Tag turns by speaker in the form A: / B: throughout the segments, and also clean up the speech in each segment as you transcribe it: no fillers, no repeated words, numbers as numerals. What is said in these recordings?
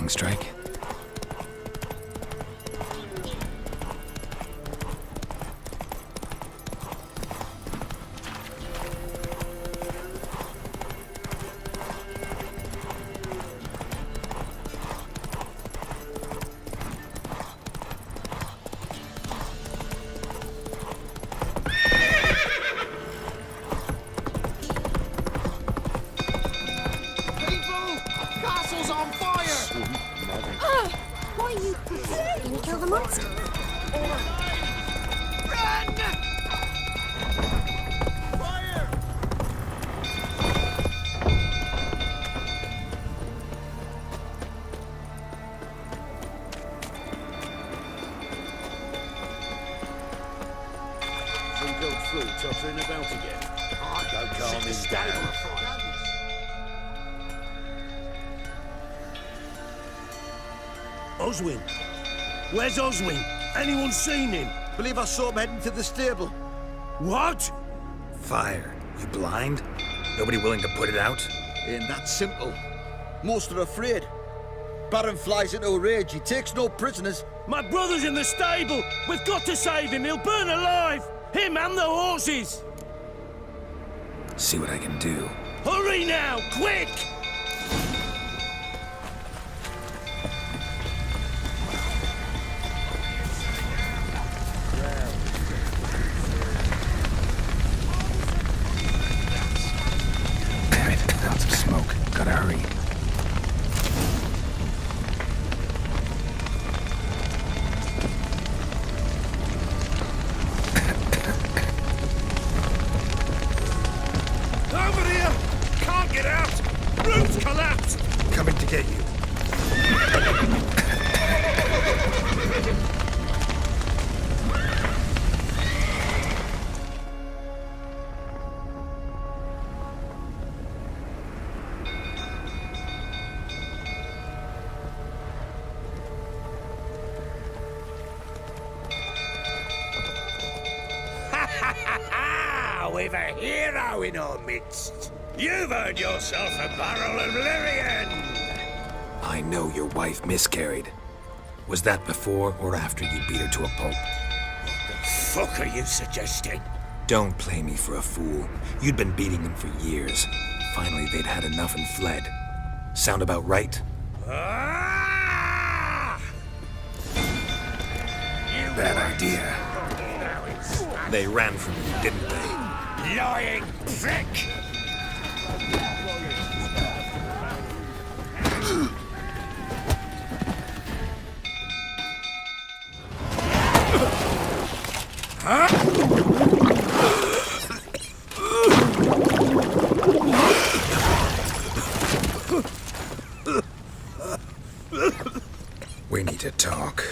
A: lightning strike.
B: Kill the monster.
C: Go through, tottering about again. Go calm him down.
D: Oswin? Where's Oswin? Anyone seen him?
C: Believe I saw him heading to the stable.
D: What?
A: Fire. You blind? Nobody willing to put it out?
C: Ain't that simple. Most are afraid. Baron flies into a rage. He takes no prisoners.
D: My brother's in the stable. We've got to save him. He'll burn alive. Him and the horses.
A: See what I can do.
D: Hurry now, quick!
A: Damn it, clouds of smoke. Gotta hurry.
D: Over here! Can't get out! Roof's collapsed!
A: Coming to get you.
D: We've a hero in our midst. You've earned yourself a barrel of Lyrian.
A: I know your wife miscarried. Was that before or after you beat her to a pulp?
D: What the fuck are you suggesting?
A: Don't play me for a fool. You'd been beating them for years. Finally, they'd had enough and fled. Sound about right?
D: Ah!
A: Bad idea. They ran from you, didn't they?
D: Lying prick!
A: We need to talk.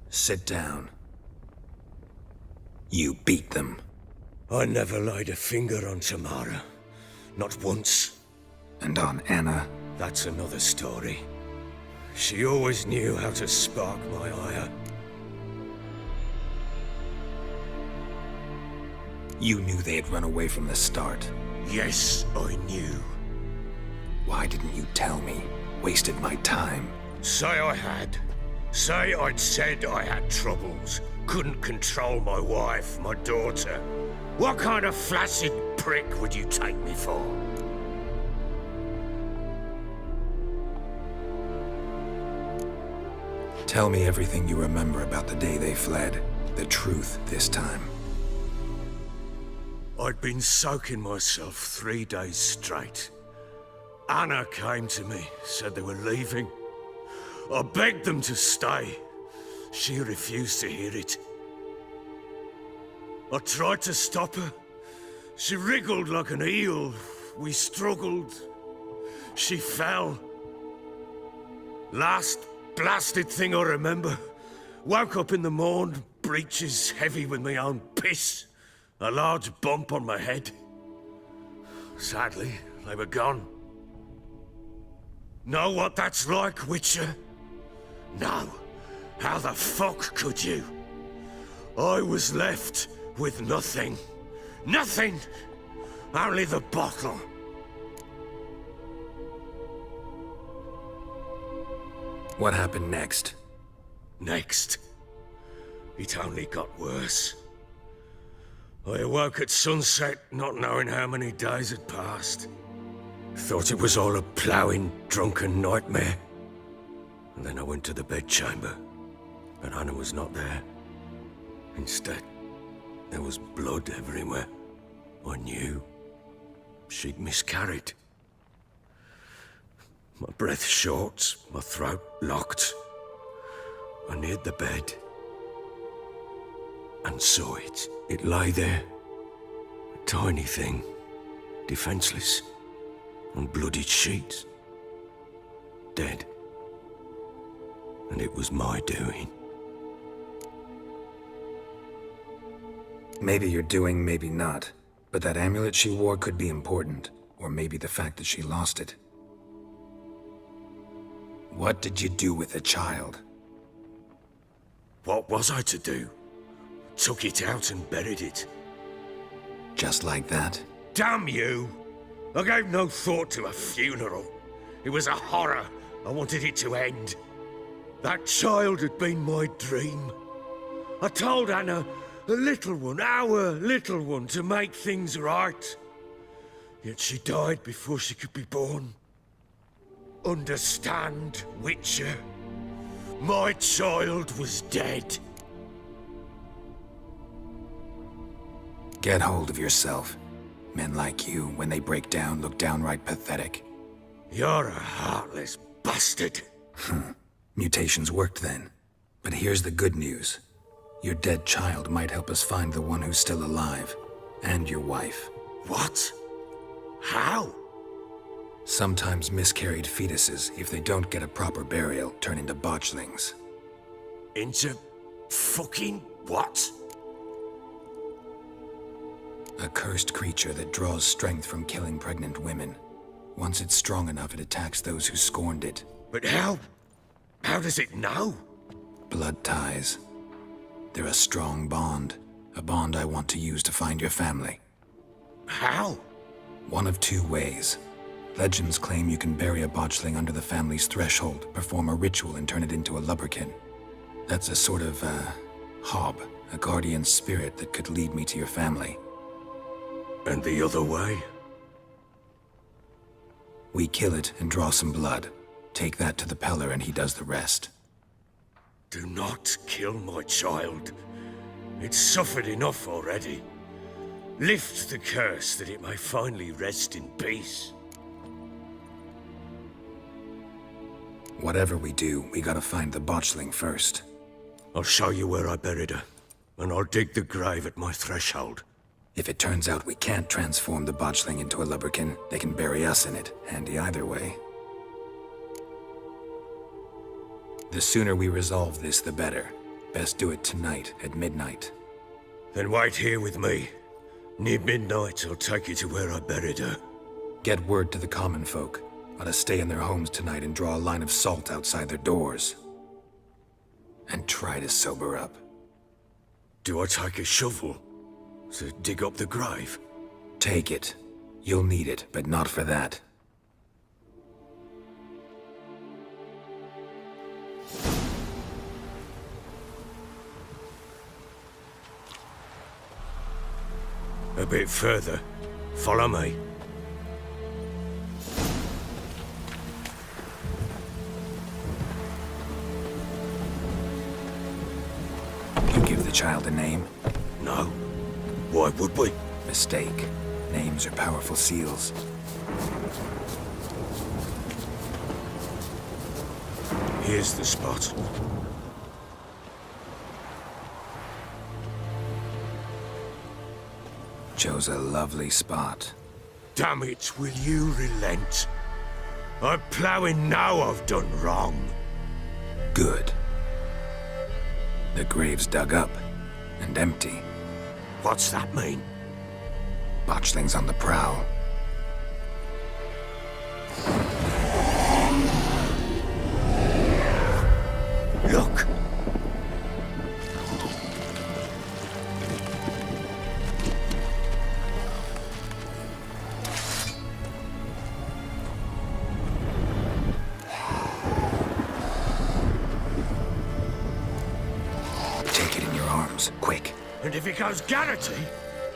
A: Sit down. You beat them.
D: I never laid a finger on Tamara. Not once.
A: And on Anna?
D: That's another story. She always knew how to spark my ire.
A: You knew they had run away from the start.
D: Yes, I knew.
A: Why didn't you tell me? Wasted my time.
D: Say I had. Say I'd said I had troubles. Couldn't control my wife, my daughter. What kind of flaccid prick would you take me for?
A: Tell me everything you remember about the day they fled. The truth this time.
D: I'd been soaking myself 3 days straight. Anna came to me, said they were leaving. I begged them to stay. She refused to hear it. I tried to stop her. She wriggled like an eel. We struggled. She fell. Last blasted thing I remember. Woke up in the morn, breeches heavy with my own piss. A large bump on my head. Sadly, they were gone. Know what that's like, Witcher? No. How the fuck could you? I was left with nothing. Nothing! Only the bottle.
A: What happened next?
D: Next, it only got worse. I awoke at sunset, not knowing how many days had passed. Thought it was all a ploughing, drunken nightmare. And then I went to the bedchamber, but Anna was not there. Instead, there was blood everywhere. I knew she'd miscarried. My breath short, my throat locked. I neared the bed and saw it. It lay there, a tiny thing, defenseless, on bloodied sheets, dead. And it was my doing.
A: Maybe you're doing, maybe not. But that amulet she wore could be important. Or maybe the fact that she lost it. What did you do with the child?
D: What was I to do? Took it out and buried it.
A: Just like that?
D: Damn you! I gave no thought to a funeral. It was a horror. I wanted it to end. That child had been my dream. I told Anna, the little one, our little one, to make things right. Yet she died before she could be born. Understand, Witcher? My child was dead.
A: Get hold of yourself. Men like you, when they break down, look downright pathetic.
D: You're a heartless bastard.
A: Mutations worked then. But here's the good news. Your dead child might help us find the one who's still alive. And your wife.
D: What? How?
A: Sometimes miscarried fetuses, if they don't get a proper burial, turn into botchlings.
D: Into fucking what?
A: A cursed creature that draws strength from killing pregnant women. Once it's strong enough, it attacks those who scorned it.
D: But how? How does it know?
A: Blood ties. They're a strong bond. A bond I want to use to find your family.
D: How?
A: One of two ways. Legends claim you can bury a botchling under the family's threshold, perform a ritual and turn it into a lubberkin. That's a sort of, hob, a guardian spirit that could lead me to your family.
D: And the other way?
A: We kill it and draw some blood. Take that to the Peller and he does the rest.
D: Do not kill my child. It's suffered enough already. Lift the curse that it may finally rest in peace.
A: Whatever we do, we gotta find the botchling first.
D: I'll show you where I buried her, and I'll dig the grave at my threshold.
A: If it turns out we can't transform the botchling into a lubberkin, they can bury us in it. Handy either way. The sooner we resolve this, the better. Best do it tonight, at midnight.
D: Then wait here with me. Near midnight, I'll take you to where I buried her.
A: Get word to the common folk. Ought to stay in their homes tonight and draw a line of salt outside their doors. And try to sober up.
D: Do I take a shovel to dig up the grave?
A: Take it. You'll need it, but not for that.
D: A bit further. Follow me.
A: You give the child a name?
D: No. Why would we?
A: Mistake. Names are powerful seals.
D: Here's the spot.
A: Chose a lovely spot.
D: Damn it, will you relent? I'm ploughing now I've done wrong.
A: Good. The grave's dug up and empty.
D: What's that mean?
A: Botchling's on the prowl.
D: Look!
A: Take it in your arms, quick.
D: And if it goes Garrity,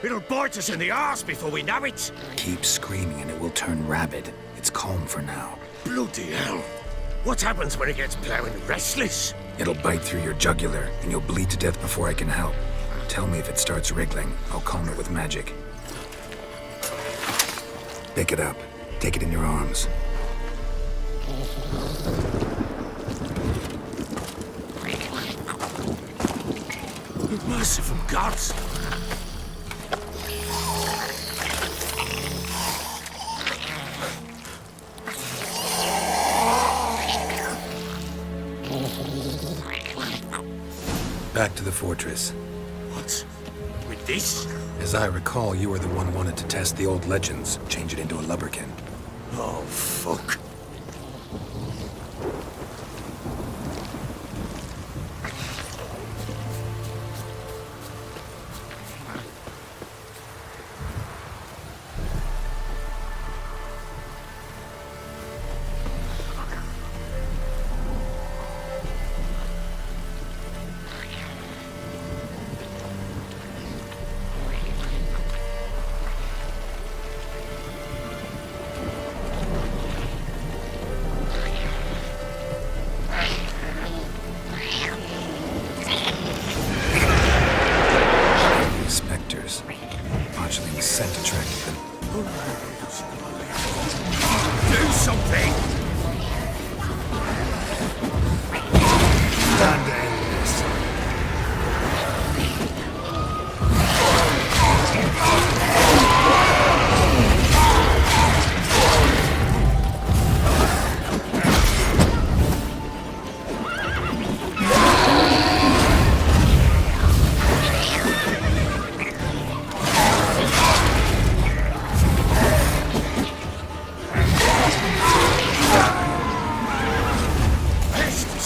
D: it'll bite us in the arse before we know it.
A: Keep screaming and it will turn rabid. It's calm for now.
D: Bloody hell. What happens when it gets plowing restless?
A: It'll bite through your jugular, and you'll bleed to death before I can help. Tell me if it starts wriggling. I'll calm it with magic. Pick it up. Take it in your arms.
D: Merciful gods!
A: Back to the fortress.
D: What? With this?
A: As I recall, you were the one wanted to test the old legends, change it into a lubberkin.
D: Oh, fuck.
A: Spectres. Botchling's scent attracted them.
D: Do something!
A: Time to end this.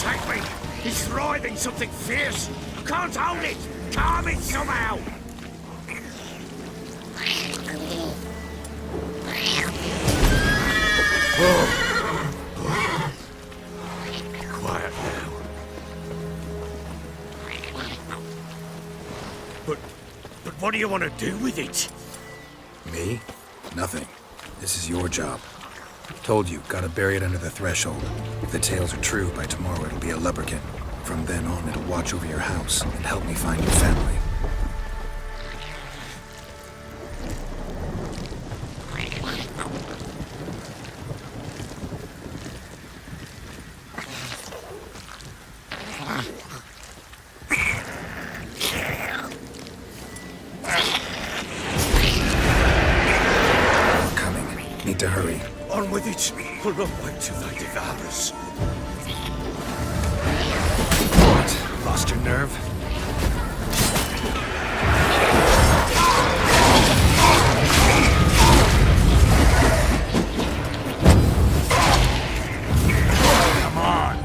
D: Take me! He's writhing something fierce! Can't hold it! Calm it somehow! Quiet now. But what do you want to do with it?
A: Me? Nothing. This is your job. Told you, gotta bury it under the threshold. If the tales are true, by tomorrow it'll be a lubberkin. From then on, it'll watch over your house and help me find your family. Coming. Need to hurry.
D: On with it! We'll not wait till they devour us.
A: What? Lost your nerve? Come on.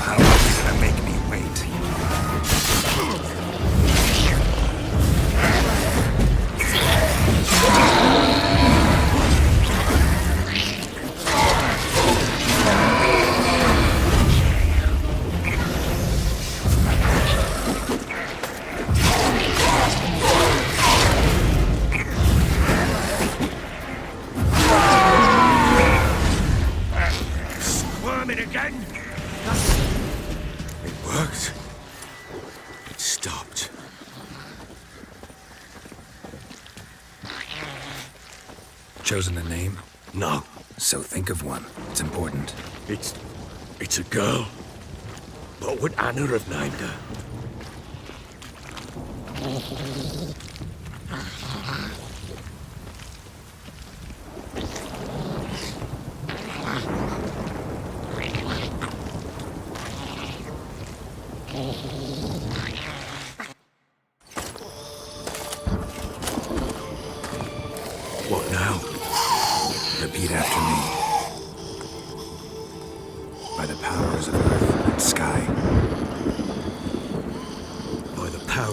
A: How long are you gonna make me wait?
D: Squirming again? It worked. It stopped.
A: Chosen a name?
D: No,
A: So think of one. It's important.
D: it's a girl. What would Anna have named her?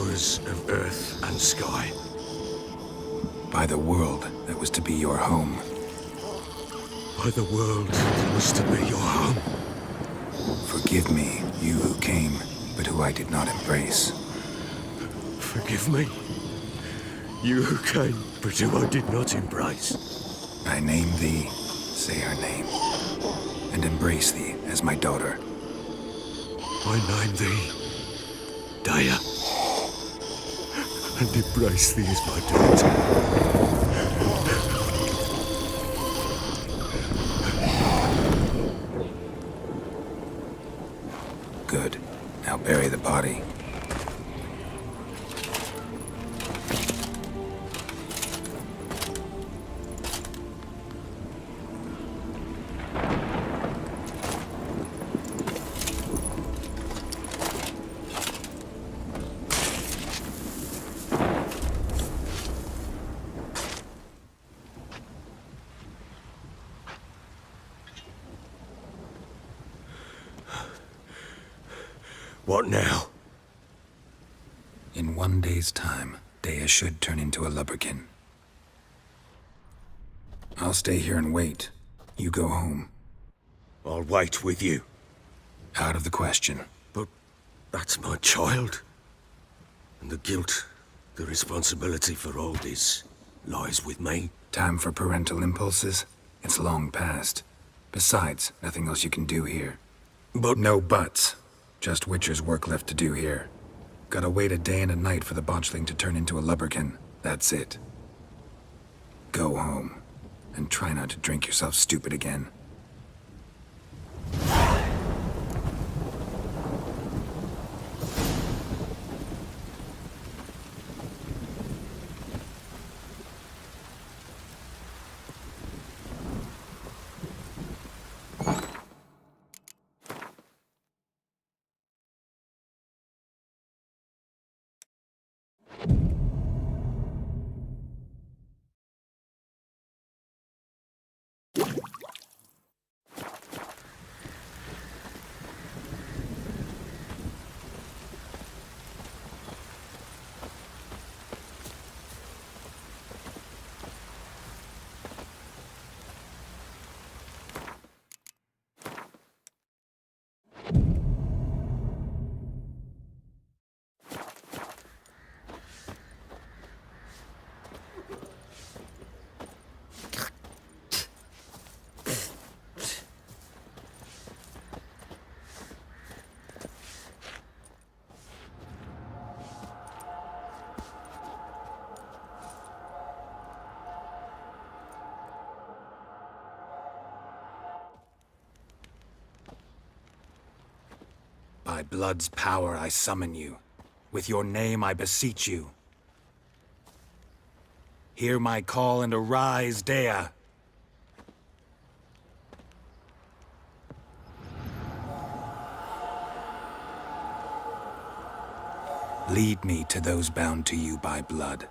D: powers of earth and sky.
A: By the world that was to be your home.
D: By the world that was to be your home.
A: Forgive me, you who came, but who I did not embrace.
D: Forgive me, you who came, but who I did not embrace.
A: I name thee, say her name, and embrace thee as my daughter.
D: I name thee, Daya, and embrace thee as my daughter.
A: Good. Now bury the body.
D: What now?
A: In 1 day's time, Dea should turn into a lubberkin. I'll stay here and wait. You go home.
D: I'll wait with you.
A: Out of the question.
D: But that's my child. And the guilt, the responsibility for all this lies with me.
A: Time for parental impulses? It's long past. Besides, nothing else you can do here.
D: But
A: No buts. Just Witcher's work left to do here. Gotta wait a day and a night for the botchling to turn into a lubberkin. That's it. Go home. And try not to drink yourself stupid again. By blood's power I summon you. With your name I beseech you. Hear my call and arise, Dea. Lead me to those bound to you by blood.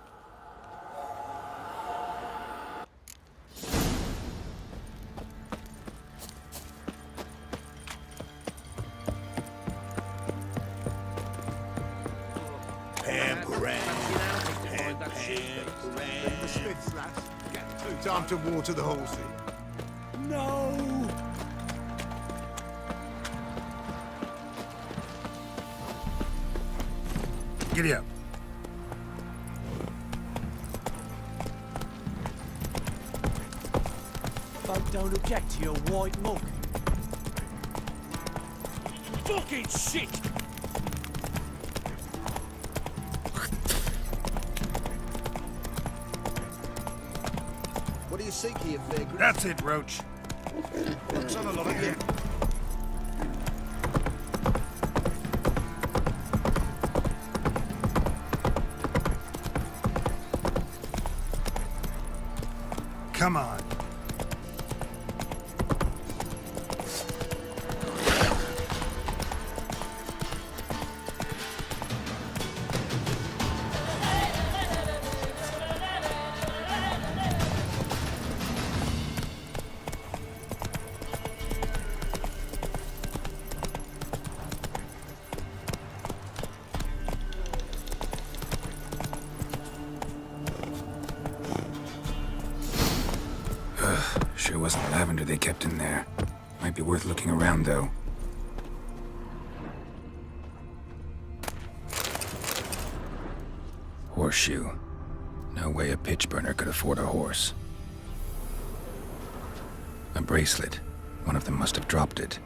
B: Time to water the horses.
C: No!
A: Giddy up.
E: Folk don't object to your white mug.
D: fucking shit!
C: What do you seek here, vagrant?
B: That's it, Roach. Looks on a lot of you. Come on.
A: lavender they kept in there. Might be worth looking around, though. Horseshoe. No way a pitch burner could afford a horse. A bracelet. One of them must have dropped it.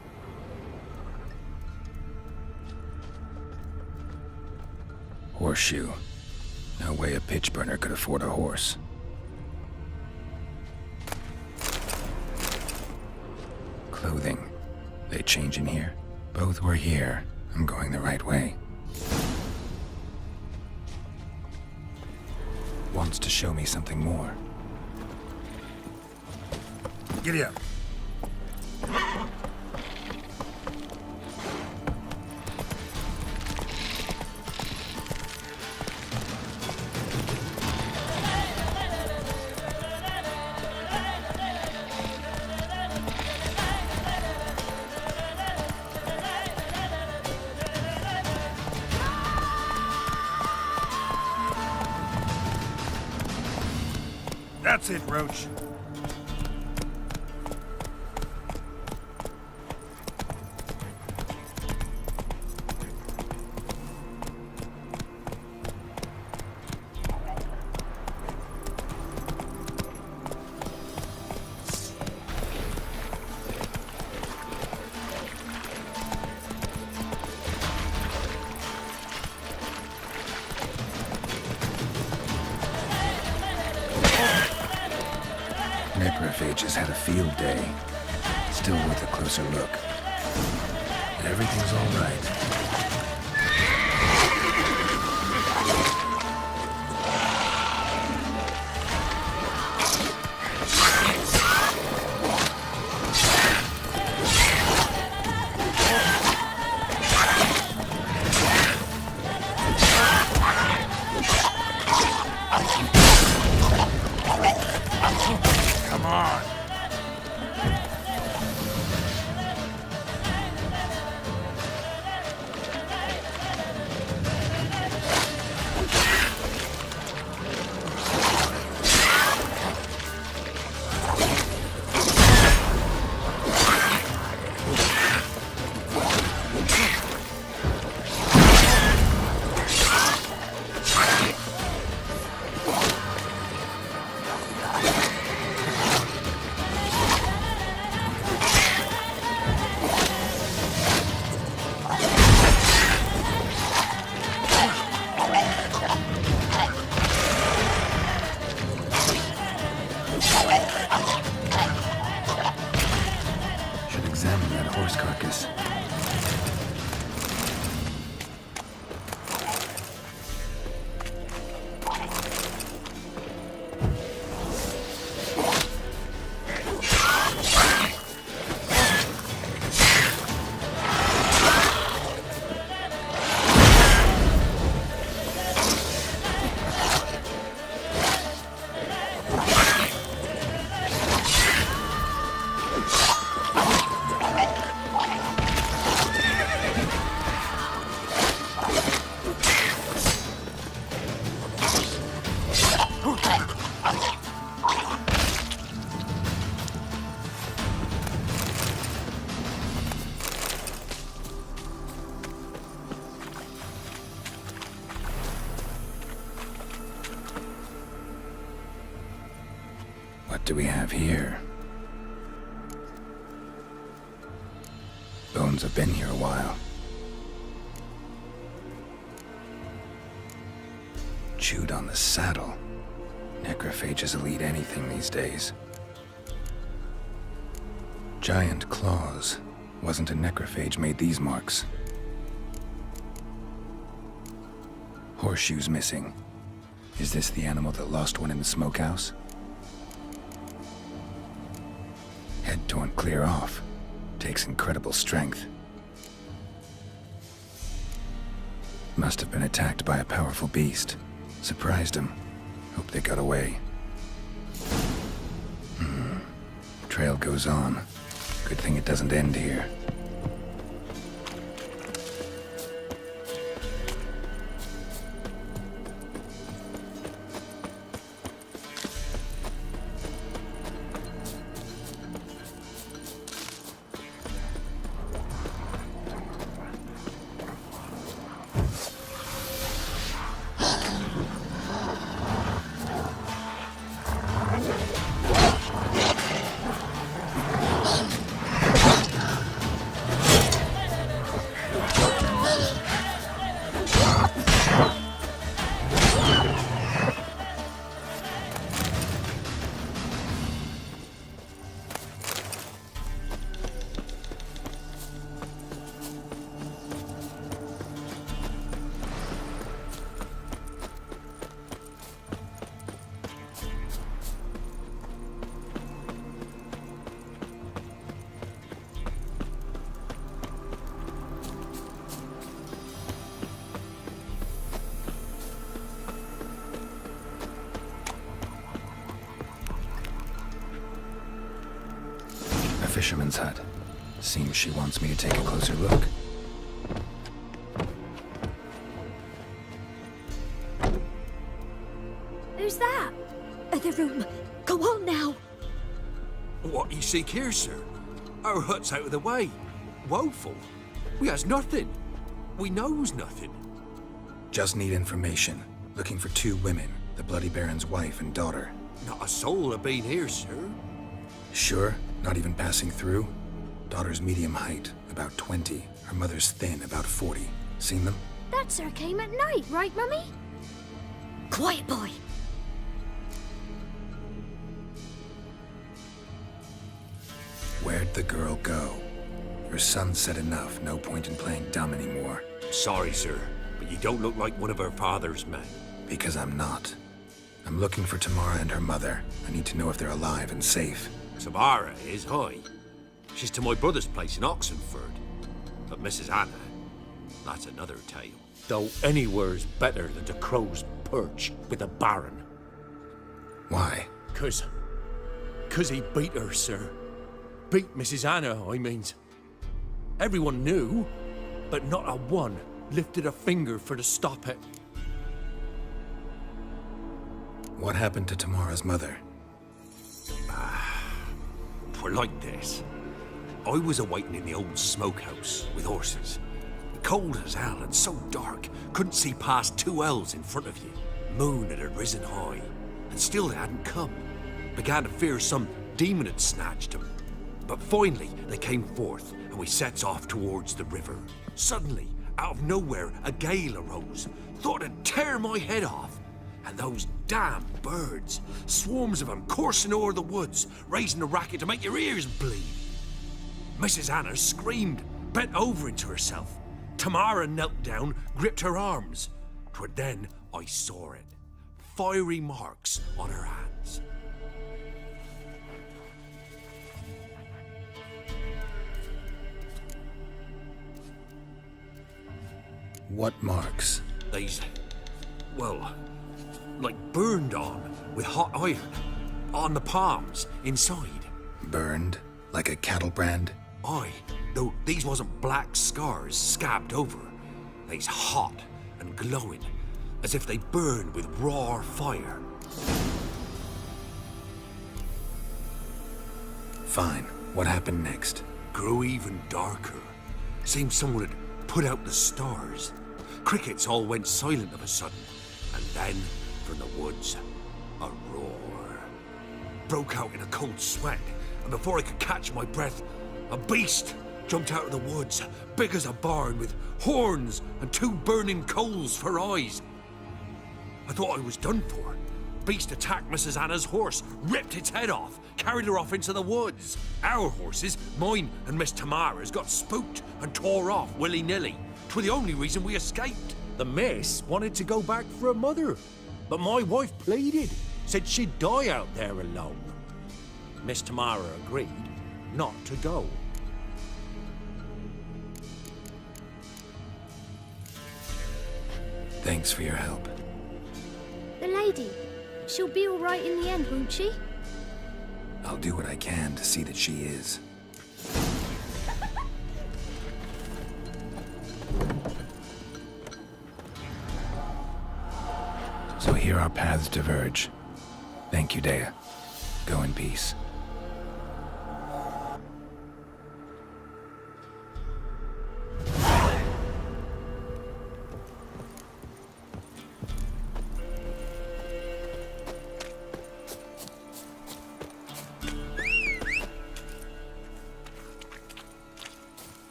A: Horseshoe. No way a pitch burner could afford a horse. Clothing. They change in here? Both were here. I'm going the right way. Wants to show me something more.
B: Giddy up. That's it, Roach.
A: Necrophages had a field day. Still worth a closer look. Everything's all right.
B: Come on.
A: Should examine that horse carcass. What do we have here? Bones have been here a while. Chewed on the saddle. Necrophages will eat anything these days. Giant claws. Wasn't a necrophage made these marks. Horseshoes missing. Is this the animal that lost one in the smokehouse? Head torn clear off. Takes incredible strength. Must have been attacked by a powerful beast. Surprised him. Hope they got away. Trail goes on. Good thing it doesn't end here. fisherman's hut. Seems she wants me to take a closer look.
F: Who's that? The room. Go on now.
G: What you seek here, sir? Our hut's out of the way. Woeful. We has nothing. We knows nothing.
A: Just need information. Looking for 2 women, the Bloody Baron's wife and daughter.
G: Not a soul have been here, sir.
A: Sure? Not even passing through? Daughter's medium height, about 20. Her mother's thin, about 40. Seen them?
F: That sir came at night, right, Mummy? Quiet, boy.
A: Where'd the girl go? Your son said enough, no point in playing dumb anymore.
G: Sorry, sir, but you don't look like one of our father's men.
A: Because I'm not. I'm looking for Tamara and her mother. I need to know if they're alive and safe.
G: Tamara is high. She's to my brother's place in Oxenford. But Mrs. Anna, that's another tale. Though anywhere's better than the Crow's Perch with the Baron.
A: Why?
G: Cause he beat her, sir. Beat Mrs. Anna, I means. Everyone knew, but not a one lifted a finger for to stop it.
A: What happened to Tamara's mother?
G: Twere like this. I was awaiting in the old smokehouse with horses. Cold as hell and so dark, couldn't see past 2 ells in front of you. Moon had risen high, and still they hadn't come. Began to fear some demon had snatched them. But finally, they came forth, and we sets off towards the river. Suddenly, out of nowhere, a gale arose. Thought it'd tear my head off. And those damn birds, swarms of them coursing o'er the woods, raising a racket to make your ears bleed. Mrs. Anna screamed, bent over into herself. Tamara knelt down, gripped her arms. 'Twere then I saw it. Fiery marks on her hands.
A: What marks?
G: They's, well, like burned on with hot iron. On the palms, inside.
A: Burned? Like a cattle brand?
G: Aye, though these wasn't black scars scabbed over. They's hot and glowing, as if they burned with raw fire.
A: Fine. What happened next?
G: Grew even darker. Seemed someone had put out the stars. Crickets all went silent of a sudden, and then, from the woods, a roar. Broke out in a cold sweat, and before I could catch my breath, a beast jumped out of the woods, big as a barn, with horns and 2 burning coals for eyes. I thought I was done for. Beast attacked Mrs. Anna's horse, ripped its head off, carried her off into the woods. Our horses, mine and Miss Tamara's, got spooked and tore off willy-nilly. 'Twere the only reason we escaped. The miss wanted to go back for her mother, but my wife pleaded, said she'd die out there alone. Miss Tamara agreed not to go.
A: Thanks for your help.
F: The lady. She'll be all right in the end, won't she?
A: I'll do what I can to see that she is. So here our paths diverge. Thank you, Dea. Go in peace.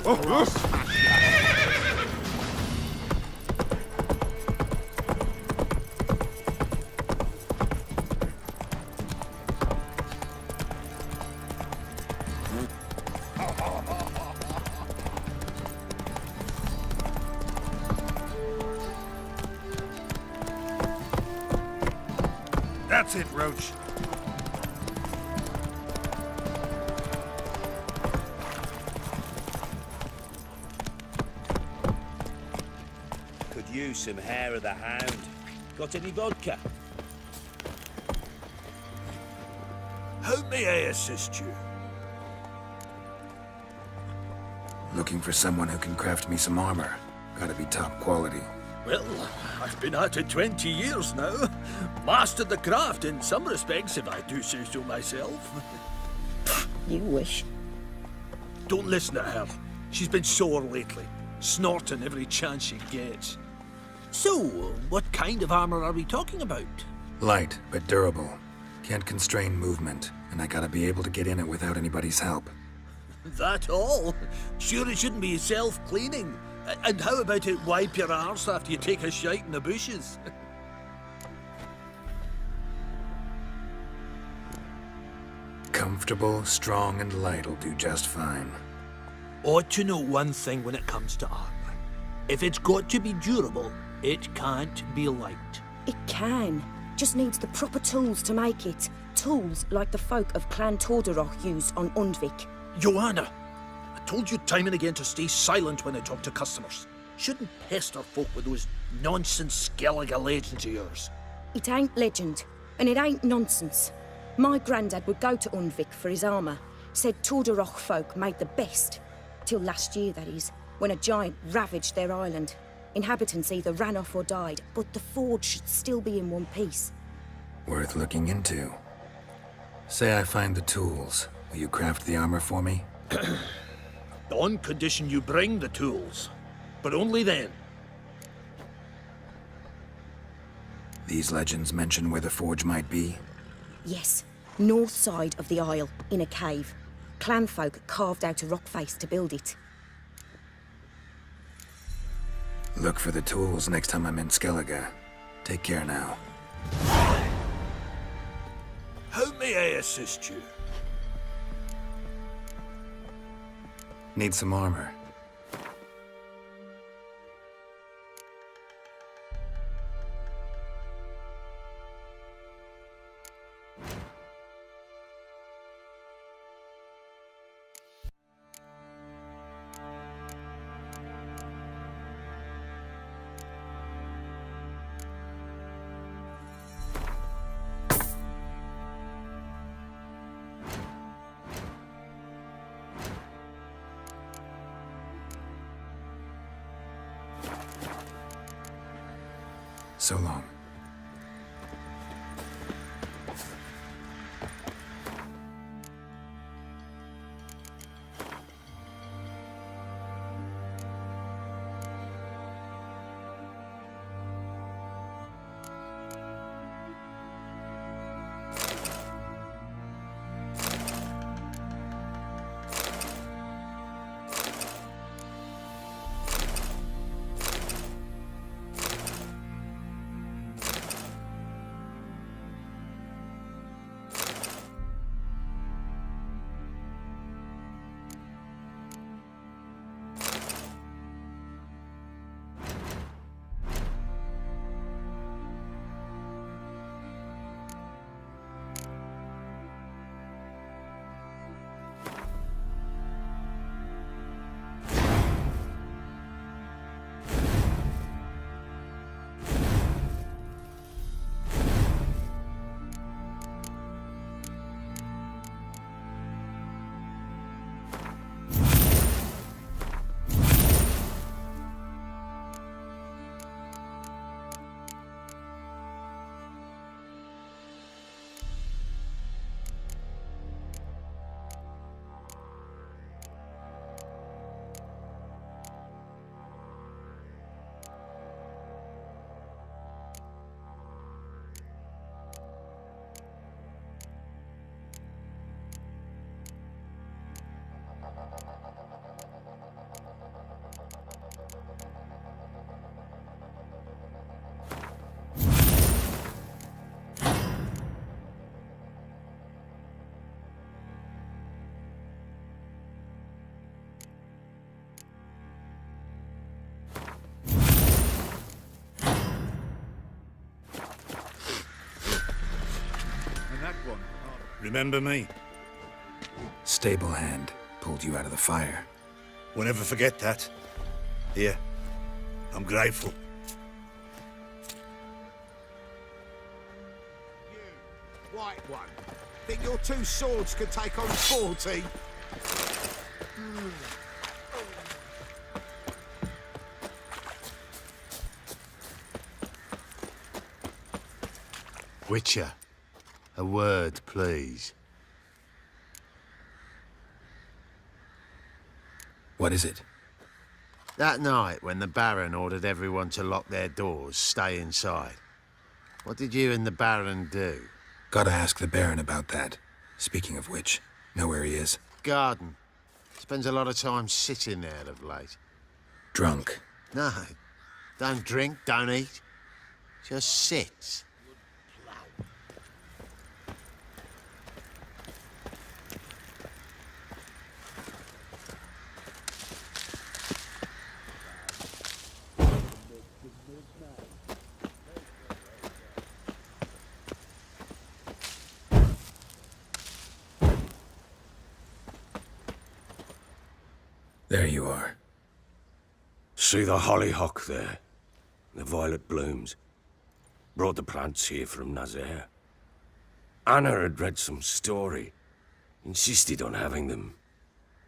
E: or I'll smash you.
B: That's it, Roach.
H: Could use some hair of the hound. Got any vodka?
D: How may I assist you?
A: Looking for someone who can craft me some armor. Gotta be top quality.
C: Well, I've been at it 20 years now. Mastered the craft in some respects, if I do say so myself.
I: You wish.
C: Don't listen to her. She's been sore lately, snorting every chance she gets. So, what kind of armor are we talking about?
A: Light, but durable. Can't constrain movement, and I gotta be able to get in it without anybody's help.
C: That all? Sure it shouldn't be self-cleaning. And how about it wipe your arse after you take a shite in the bushes?
A: Comfortable, strong, and light will do just fine.
C: Ought to know one thing when it comes to armor. If it's got to be durable, it can't be light.
I: It can. Just needs the proper tools to make it. Tools like the folk of Clan Torderoch used on Undvik.
C: Joanna, I told you time and again to stay silent when I talk to customers. Shouldn't pester folk with those nonsense Skellige legends of yours.
I: It ain't legend, and it ain't nonsense. My granddad would go to Undvik for his armour. Said Torderoch folk made the best. Till last year, that is, when a giant ravaged their island. Inhabitants either ran off or died, but the forge should still be in one piece.
A: Worth looking into. Say I find the tools. Will you craft the armor for me?
C: On condition you bring the tools. But only then.
A: These legends mention where the forge might be?
I: Yes, north side of the isle, in a cave. Clanfolk carved out a rock face to build it.
A: Look for the tools next time I'm in Skellige. Take care now.
D: How may I assist you?
A: Need some armor. So long.
B: Remember me?
A: Stable hand pulled you out of the fire.
B: We'll never forget that. Here, I'm grateful.
E: You, white one. Think your two swords could take on 40?
J: Witcher, a word, please.
A: What is it?
J: That night, when the Baron ordered everyone to lock their doors, stay inside, what did you and the Baron do?
A: Gotta ask the Baron about that. Speaking of which, know where he is?
J: Garden. Spends a lot of time sitting there of late.
A: Drunk.
J: No, don't drink, don't eat. Just sits.
A: There you are.
D: See the hollyhock there? The violet blooms. Brought the plants here from Nazaire. Anna had read some story. Insisted on having them.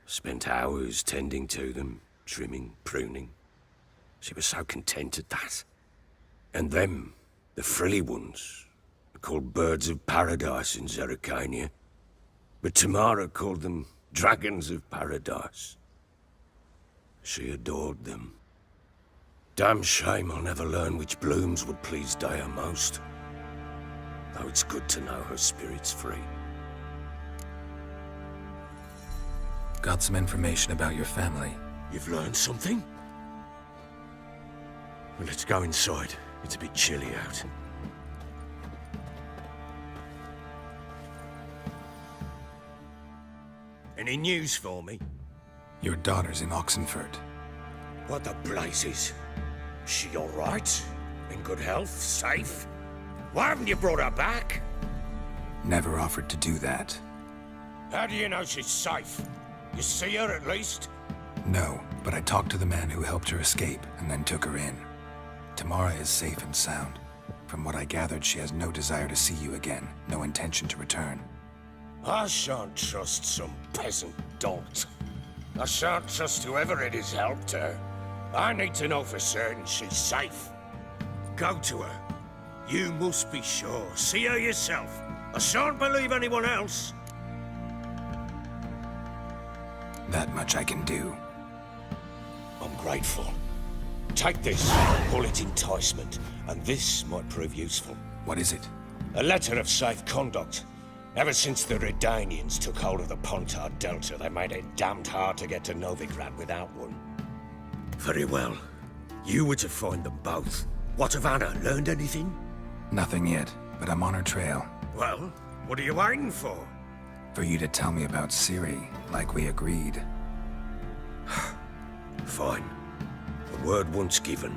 D: Spent hours tending to them, trimming, pruning. She was so content at that. And them, the frilly ones, are called birds of paradise in Zerrikania. But Tamara called them dragons of paradise. She adored them. Damn shame I'll never learn which blooms would please Dea most. Though it's good to know her spirit's free.
A: Got some information about your family.
D: You've learned something? Well, let's go inside. It's a bit chilly out. Any news for me?
A: Your daughter's in Oxenford.
D: What the blazes? She all right? In good health? Safe? Why haven't you brought her back?
A: Never offered to do that.
D: How do you know she's safe? You see her at least?
A: No, but I talked to the man who helped her escape and then took her in. Tamara is safe and sound. From what I gathered, she has no desire to see you again, no intention to return.
D: I shan't trust some peasant dolt. I shan't trust whoever it is helped her. I need to know for certain she's safe. Go to her. You must be sure. See her yourself. I shan't believe anyone else.
A: That much I can do.
D: I'm grateful. Take this, call it enticement, and this might prove useful.
A: What is it?
D: A letter of safe conduct. Ever since the Redanians took hold of the Pontard Delta, they made it damned hard to get to Novigrad without one. Very well. You were to find them both. What of Anna? Learned anything?
A: Nothing yet, but I'm on her trail.
D: Well, what are you waiting for?
A: For you to tell me about Ciri, like we agreed.
D: Fine. A word once given.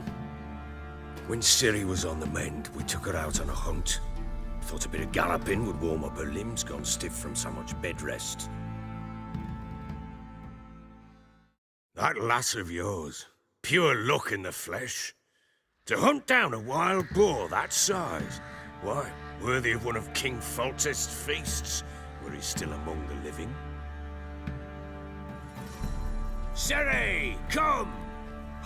D: When Ciri was on the mend, we took her out on a hunt. Thought a bit of galloping would warm up her limbs, gone stiff from so much bed rest. That lass of yours, pure luck in the flesh. To hunt down a wild boar that size, why, worthy of one of King Foltest's feasts, were he still among the living. Ciri, come!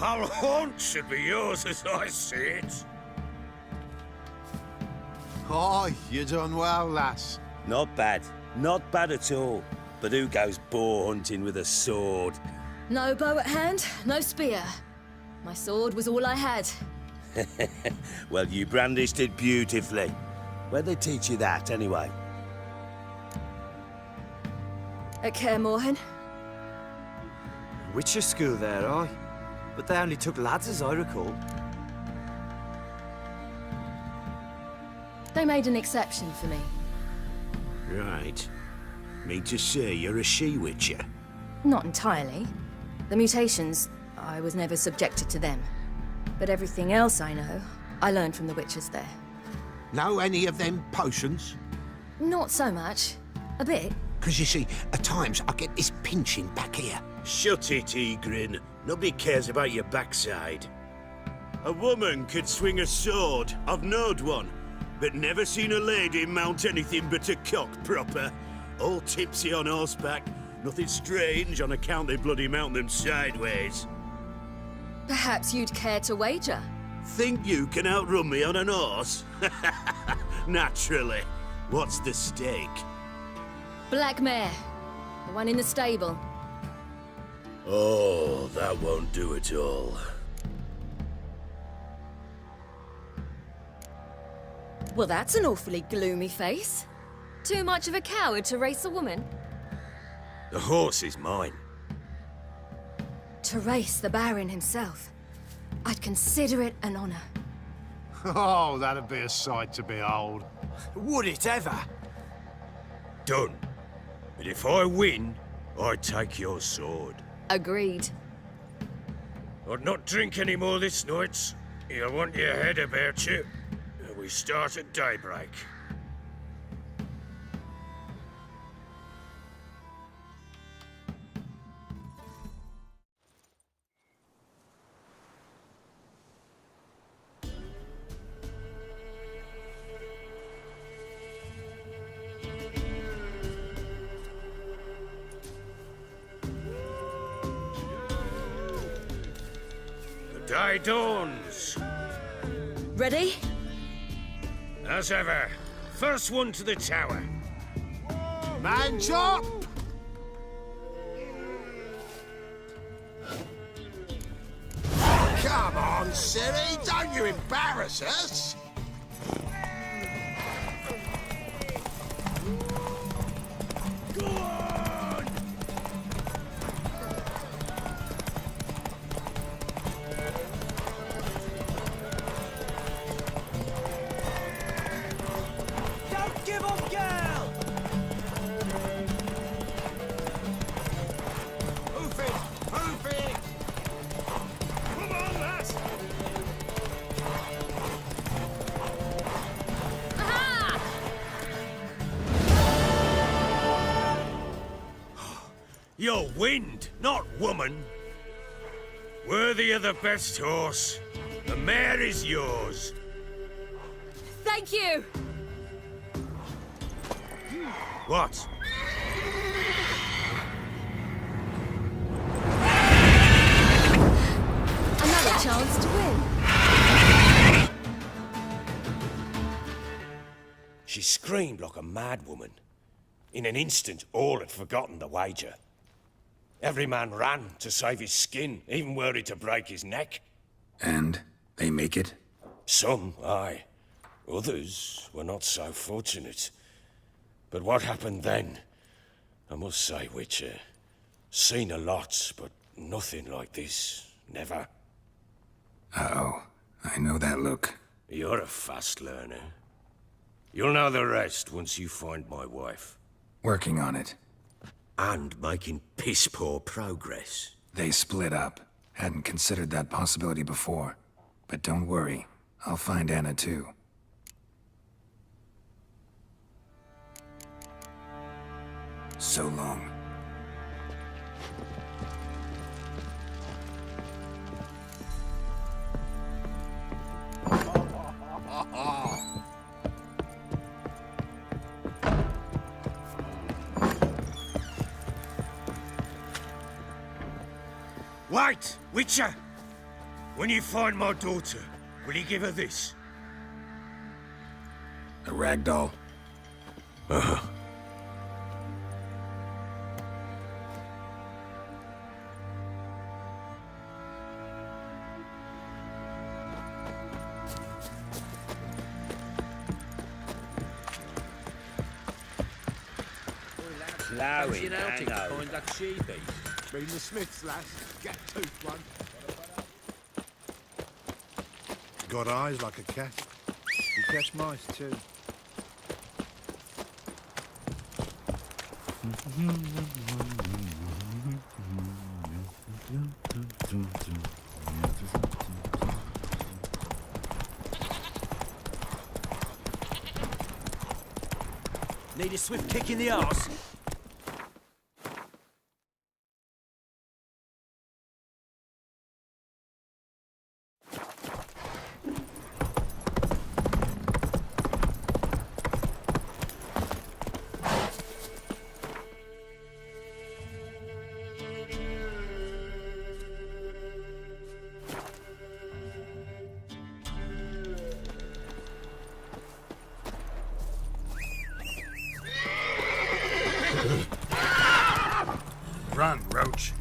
D: Our haunt should be yours as I see it.
J: Aye, you done well, lass.
H: Not bad. Not bad at all. But who goes boar hunting with a sword?
K: No bow at hand, no spear. My sword was all I had.
H: Well, you brandished it beautifully. Where'd they teach you that, anyway?
K: At Kaer Morhen.
L: Witcher school there, aye. But they only took lads, as I recall.
K: They made an exception for me.
G: Right. Mean to say you're a she-witcher?
K: Not entirely. The mutations, I was never subjected to them. But everything else I know, I learned from the witches there.
G: Know any of them potions?
K: Not so much. A bit?
E: Because you see, at times I get this pinching back here.
H: Shut it, Egrin. Nobody cares about your backside. A woman could swing a sword. I've knowed one. But never seen a lady mount anything but a cock proper. All tipsy on horseback. Nothing strange on account they bloody mount them sideways.
K: Perhaps you'd care to wager?
H: Think you can outrun me on an horse? Naturally. What's the stake?
K: Black mare. The one in the stable.
H: Oh, that won't do it all.
K: Well, that's an awfully gloomy face. Too much of a coward to race a woman?
D: The horse is mine.
K: To race the Baron himself. I'd consider it an honor.
J: Oh, that'd be a sight to behold.
L: Would it ever?
D: Done. But if I win, I take your sword.
K: Agreed.
D: I'd not drink any more this night. You'll want your head about you. We start at daybreak. The day dawns.
K: Ready?
D: As ever, first one to the tower.
E: Man's up! Come on, silly, don't you embarrass us!
D: Go on!
L: Don't give up, girl!
E: Move it! Move it!
D: Come on, lass! You're wind, not woman. Worthy of the best horse. The mare is yours.
K: Thank you!
D: What?
K: Another chance to win.
D: She screamed like a mad woman. In an instant, all had forgotten the wager. Every man ran to save his skin, even were he to break his neck.
A: And they make it?
D: Some, aye. Others were not so fortunate. But what happened then? I must say, Witcher, seen a lot, but nothing like this. Never.
A: Uh-oh. I know that look.
D: You're a fast learner. You'll know the rest once you find my wife.
A: Working on it.
H: And making piss-poor progress.
A: They split up. Hadn't considered that possibility before. But don't worry. I'll find Anna too. So long.
D: Wait, Witcher! When you find my daughter, will you give her this?
A: A rag doll?
D: Uh-huh.
H: Plowing, hang on.
E: that she be. Bring the Smiths, lass. Get tooth one.
B: Got eyes like a cat. You catch mice too.
L: Need a swift kick in the arse?
A: Run, Roach.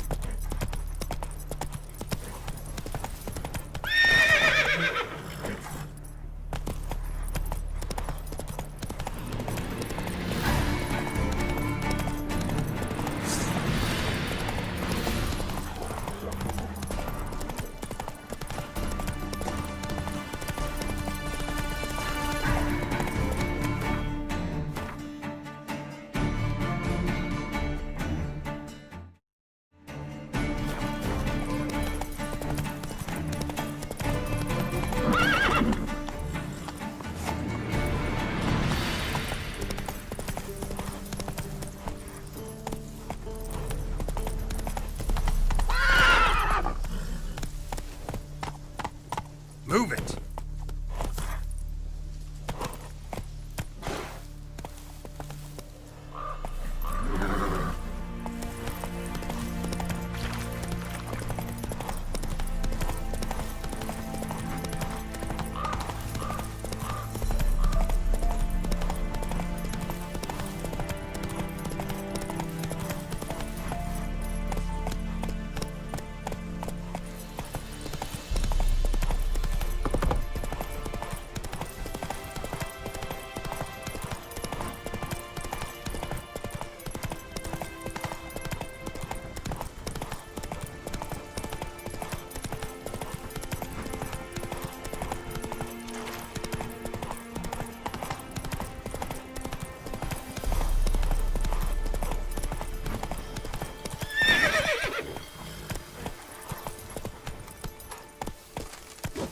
A: Move it!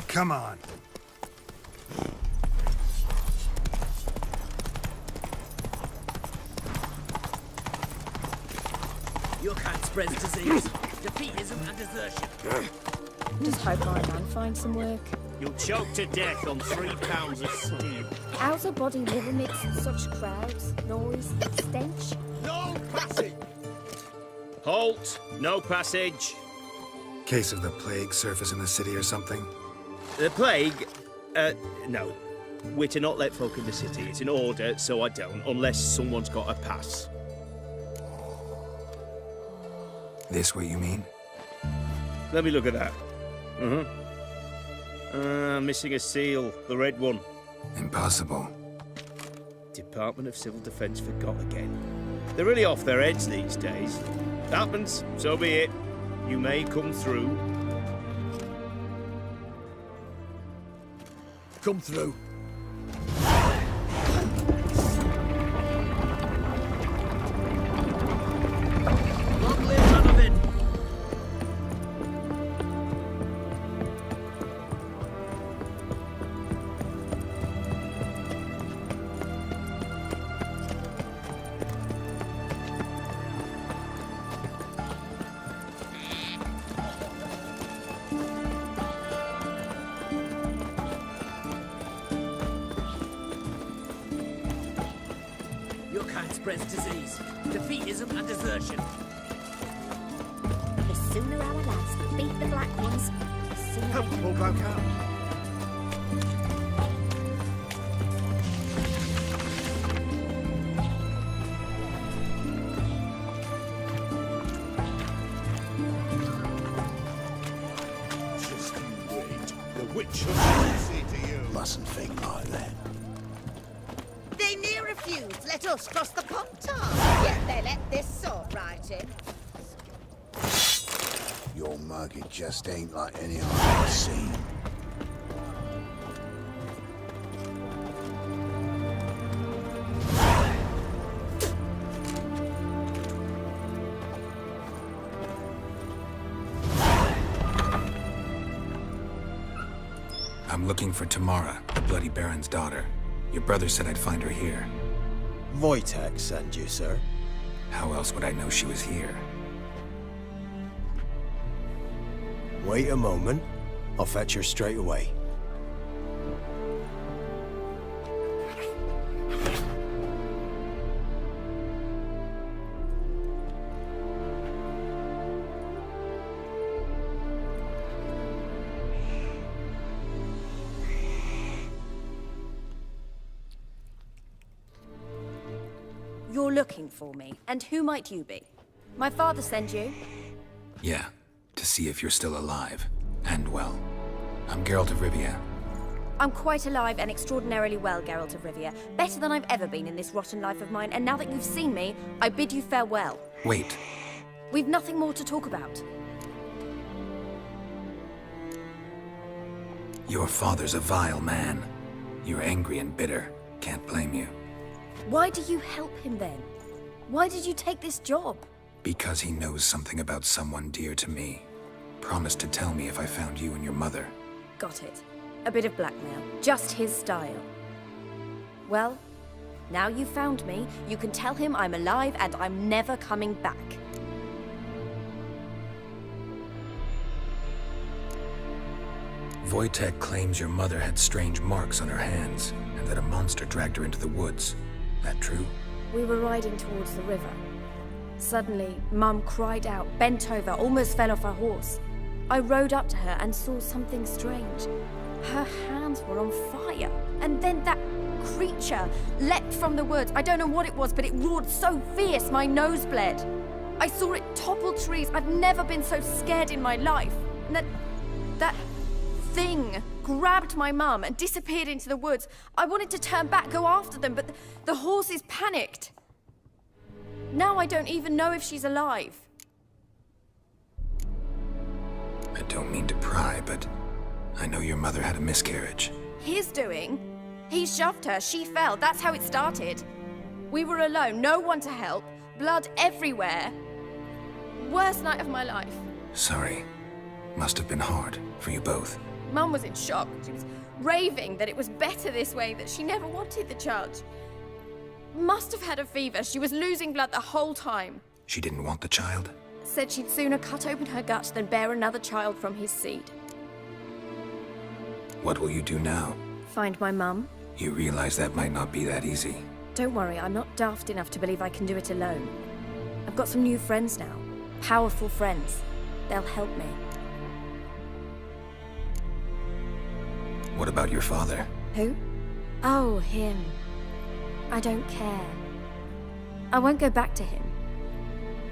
A: Come on.
L: Your kind spreads disease, defeatism and desertion.
K: Just hope my man finds some work.
H: You'll choke to death on 3 pounds of steam.
F: How's a body live amidst such crowds, noise, stench?
E: No passage!
H: Halt! No passage.
A: Case of the plague surface in the city or something?
H: The plague? No. We're to not let folk in the city. It's an order, so I don't, unless someone's got a pass.
A: This what you mean?
H: Let me look at that. Missing a seal, the red one.
A: Impossible.
H: Department of Civil Defence forgot again. They're really off their heads these days. Happens, so be it. You may come through.
C: Come through. Long live Donovan! Your kind spreads disease, defeatism and desertion.
F: The sooner our lads beat the black ones, the sooner
E: Help
F: they
E: them all broke out.
B: Just you wait. The witch will see to you.
E: Mustn't think like that.
M: They near refused. Let us cross the Pontar. Yet they let this sword right in.
E: Your mug, it just ain't like any I've ever seen.
A: I'm looking for Tamara, the Bloody Baron's daughter. Your brother said I'd find her here.
N: Wojtek sent you, sir.
A: How else would I know she was here?
N: Wait a moment. I'll fetch her straight away.
O: You're looking for me, and who might you be? My father sent you?
A: Yeah, to see if you're still alive. And well. I'm Geralt of Rivia.
O: I'm quite alive and extraordinarily well, Geralt of Rivia. Better than I've ever been in this rotten life of mine, and now that you've seen me, I bid you farewell.
A: Wait.
O: We've nothing more to talk about.
A: Your father's a vile man. You're angry and bitter. Can't blame you.
O: Why do you help him then? Why did you take this job?
A: Because he knows something about someone dear to me. Promised to tell me if I found you and your mother.
O: Got it. A bit of blackmail. Just his style. Well, now you've found me, you can tell him I'm alive and I'm never coming back.
A: Wojtek claims your mother had strange marks on her hands, and that a monster dragged her into the woods. That true?
O: We were riding towards the river. Suddenly, Mum cried out, bent over, almost fell off her horse. I rode up to her and saw something strange. Her hands were on fire. And then that creature leapt from the woods. I don't know what it was, but it roared so fierce my nose bled. I saw it topple trees. I've never been so scared in my life. And that thing grabbed my mum and disappeared into the woods. I wanted to turn back, go after them, but the horses panicked. Now I don't even know if she's alive.
A: I don't mean to pry, but I know your mother had a miscarriage.
O: His doing? He shoved her, she fell, that's how it started. We were alone, no one to help, blood everywhere. Worst night of my life.
A: Sorry. Must have been hard for you both.
O: Mum was in shock. She was raving that it was better this way, that she never wanted the child. Must have had a fever. She was losing blood the whole time.
A: She didn't want the child?
O: Said she'd sooner cut open her gut than bear another child from his seed.
A: What will you do now?
O: Find my mum.
A: You realize that might not be that easy.
O: Don't worry, I'm not daft enough to believe I can do it alone. I've got some new friends now. Powerful friends. They'll help me.
A: What about your father?
O: Who? Oh, him. I don't care. I won't go back to him.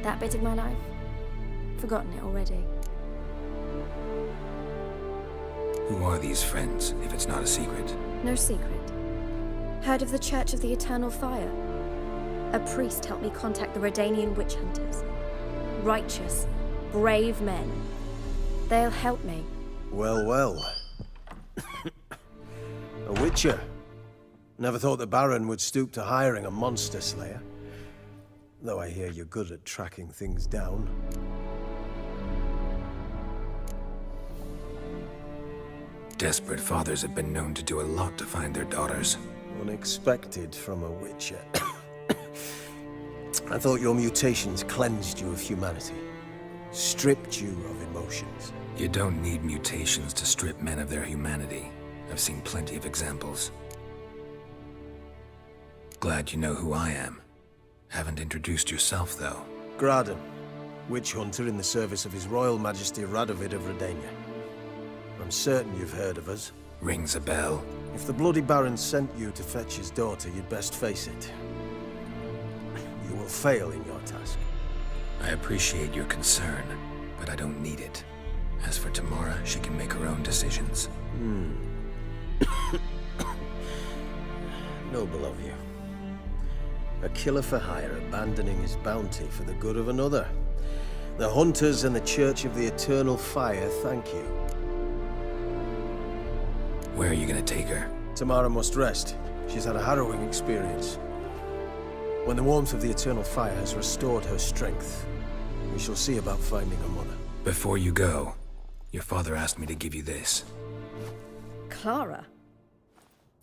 O: That bit of my life? Forgotten it already.
A: Who are these friends, if it's not a secret?
O: No secret. Heard of the Church of the Eternal Fire? A priest helped me contact the Redanian witch hunters. Righteous, brave men. They'll help me.
N: Well, well. A witcher. Never thought the Baron would stoop to hiring a monster slayer. Though I hear you're good at tracking things down.
A: Desperate fathers have been known to do a lot to find their daughters.
N: Unexpected from a witcher. I thought your mutations cleansed you of humanity. Stripped you of emotions.
A: You don't need mutations to strip men of their humanity. I've seen plenty of examples. Glad you know who I am. Haven't introduced yourself, though.
N: Graden, witch hunter in the service of His Royal Majesty Radovid of Redania. I'm certain you've heard of us.
A: Rings a bell.
N: If the Bloody Baron sent you to fetch his daughter, you'd best face it. You will fail in your task.
A: I appreciate your concern, but I don't need it. As for Tamara, she can make her own decisions.
N: Noble of you. A killer for hire abandoning his bounty for the good of another. The Hunters and the Church of the Eternal Fire thank you.
A: Where are you gonna take her?
N: Tamara must rest. She's had a harrowing experience. When the warmth of the Eternal Fire has restored her strength, we shall see about finding her mother.
A: Before you go, your father asked me to give you this.
O: Clara?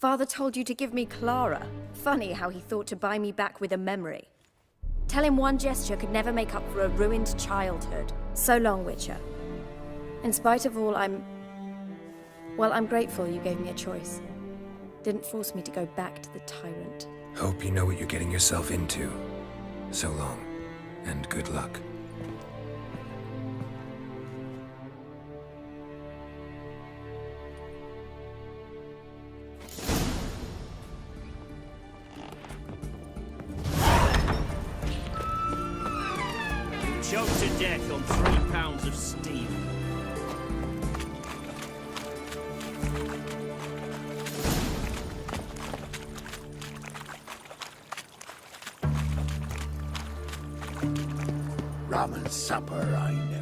O: Father told you to give me Clara. Funny how he thought to buy me back with a memory. Tell him one gesture could never make up for a ruined childhood. So long, Witcher. In spite of all, I'm grateful you gave me a choice. Didn't force me to go back to the tyrant.
A: Hope you know what you're getting yourself into. So long, and good luck.
L: Choked to death on 3 pounds of steel.
G: Rum and supper, I know.